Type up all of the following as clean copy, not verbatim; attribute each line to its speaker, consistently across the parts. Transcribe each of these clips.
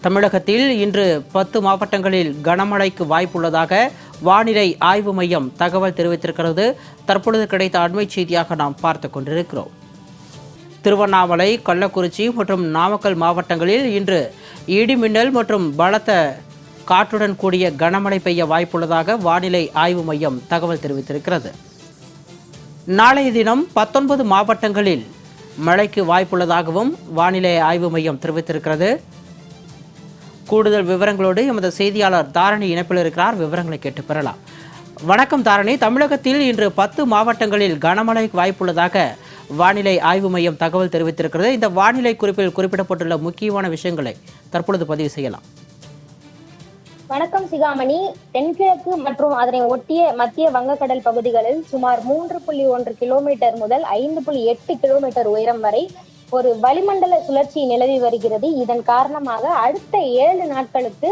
Speaker 1: தமிழகத்தில் இன்று 10 மாவட்டங்களில் கனமழைக்கு வாய்ப்புள்ளதாக வானிலை ஆய்வு மையம் தகவல் தெரிவித்திருக்கிறது. தற்பொழுது கிடைத்த அண்மை செய்தியாக நாம் பார்த்து கொண்டிருக்கிறோம். திருவண்ணாமலை, கள்ளக்குறிச்சி மற்றும் நாமக்கல் மாவட்டங்களில் இன்று இடிமின்னல் மற்றும் பலத்த காற்றுடன் கூடிய கனமழை பெய்ய வாய்ப்புள்ளதாக வானிலை ஆய்வு மையம் தகவல் தெரிவித்திருக்கிறது. நாளைய தினம் 19 மாவட்டங்களில் மழைக்கு வாய்ப்புள்ளதாகவும் வானிலை ஆய்வு மையம் தெரிவித்திருக்கிறது. கூடுதல் விவரங்களோடு எமது செய்தியாளர் தாரணி இணைப்பில் இருக்கிறார். விவரங்களை கேட்டு பெறலாம். வணக்கம் தாரணி. தமிழகத்தில் இன்று 10 மாவட்டங்களில் கனமழை வாய்ப்புள்ளதாக வானிலை ஆய்வு மையம் தகவல் தெரிவித்திருக்கிறது. இந்த வானிலை குறிப்பில் குறிப்பிடப்பட்டுள்ள முக்கியமான விஷயங்களை தற்பொழுது பதிவு செய்யலாம்.
Speaker 2: வணக்கம் சிகாமணி. தென்கிழக்கு மற்றும் அதனை ஒட்டிய மத்திய வங்கக்கடல் பகுதிகளில் சுமார் 3.1 கிலோமீட்டர் முதல் 5.8 கிலோமீட்டர் உயரம் வரை ஒரு வளிமண்டல சுழற்சி நிலவி வருகிறது. இதன் காரணமாக அடுத்த 7 நாட்களுக்கு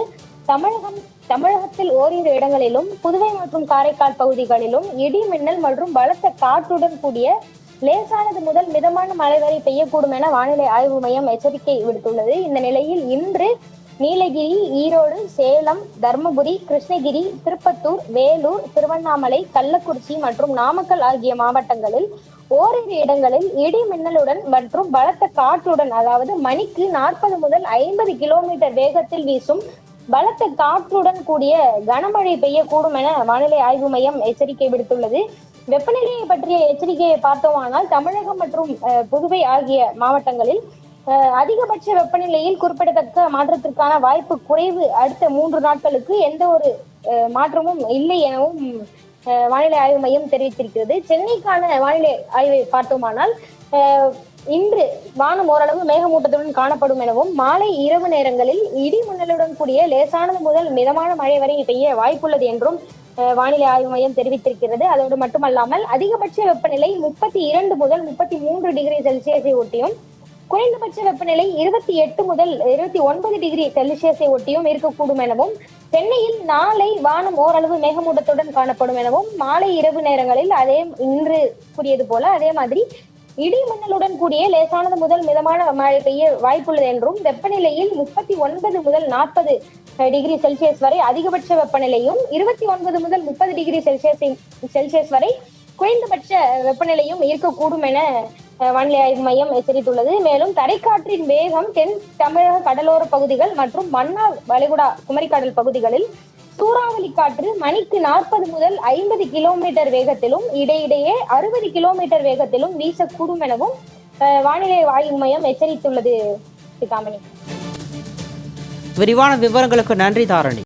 Speaker 2: தமிழகத்தில் ஓரிரு இடங்களிலும் புதுவை மற்றும் காரைக்கால் பகுதிகளிலும் இடி மின்னல் மற்றும் பலத்த காற்றுடன் கூடிய லேசானது முதல் மிதமான மழை வரை பெய்யக்கூடும் என வானிலை ஆய்வு மையம் எச்சரிக்கை விடுத்துள்ளது. இந்த நிலையில் இன்று நீலகிரி, ஈரோடு, சேலம், தர்மபுரி, கிருஷ்ணகிரி, திருப்பத்தூர், வேலூர், திருவண்ணாமலை, கள்ளக்குறிச்சி மற்றும் நாமக்கல் ஆகிய மாவட்டங்களில் ஓரிரு இடங்களில் இடி மின்னலுடன் மற்றும் பலத்த காற்றுடன், அதாவது மணிக்கு 40 முதல் 50 கிலோமீட்டர் வேகத்தில் வீசும் பலத்த காற்றுடன் கூடிய கனமழை பெய்யக்கூடும் என வானிலை ஆய்வு மையம் எச்சரிக்கை விடுத்துள்ளது. வெப்பநிலையை பற்றிய எச்சரிக்கையை பார்த்தோமானால் தமிழகம் மற்றும் புதுவை ஆகிய மாவட்டங்களில் அதிகபட்ச வெப்பநிலையில் குறிப்பிடத்தக்க மாற்றத்திற்கான வாய்ப்பு குறைவு. அடுத்த 3 நாட்களுக்கு எந்த ஒரு மாற்றமும் இல்லை எனவும் வானிலை ஆய்வு மையம் தெரிவித்திருக்கிறது. சென்னைக்கான வானிலை ஆய்வை பார்த்தோமானால் இன்று வானம் ஓரளவு மேகமூட்டத்துடன் காணப்படும் எனவும் மாலை இரவு நேரங்களில் இடி மின்னலுடன் கூடிய லேசானது முதல் மிதமான மழை வரை பெய்ய வாய்ப்புள்ளது என்றும் வானிலை ஆய்வு மையம் தெரிவித்திருக்கிறது. அதோடு மட்டுமல்லாமல் அதிகபட்ச வெப்பநிலை 32 முதல் 33 டிகிரி செல்சியஸை ஒட்டியும் குறைந்தபட்ச வெப்பநிலை 28 முதல் 29 டிகிரி செல்சியஸை ஒட்டியும் இருக்கக்கூடும் எனவும் சென்னையில் நாளை வானம் ஓரளவு மேகமூட்டத்துடன் காணப்படும் எனவும் மாலை இரவு நேரங்களில் இன்று கூறியது போல அதே மாதிரி இடி மின்னலுடன் கூடிய லேசானது முதல் மிதமான மழை பெய்ய வாய்ப்புள்ளது என்றும் வெப்பநிலையில் 39 முதல் 40 டிகிரி செல்சியஸ் வரை அதிகபட்ச வெப்பநிலையும் 29 முதல் 30 டிகிரி செல்சியஸ் வரை குறைந்தபட்ச வெப்பநிலையும் இருக்கக்கூடும் என வானிலை ஆய்வு மையம் எச்சரித்துள்ளது. மேலும் தரைக்காற்றின் வேகம் தென் தமிழக கடலோர பகுதிகள் மற்றும் மன்னார் வளைகுடா குமரிக்கடல் பகுதிகளில் சூறாவளி காற்று மணிக்கு 40 முதல் 50 கிலோமீட்டர் வேகத்திலும் இடையிடையே 60 கிலோமீட்டர் வேகத்திலும் வீசக்கூடும் எனவும் வானிலை ஆய்வு மையம் எச்சரித்துள்ளது.
Speaker 1: விரிவான விவரங்களுக்கு நன்றி தாரணி.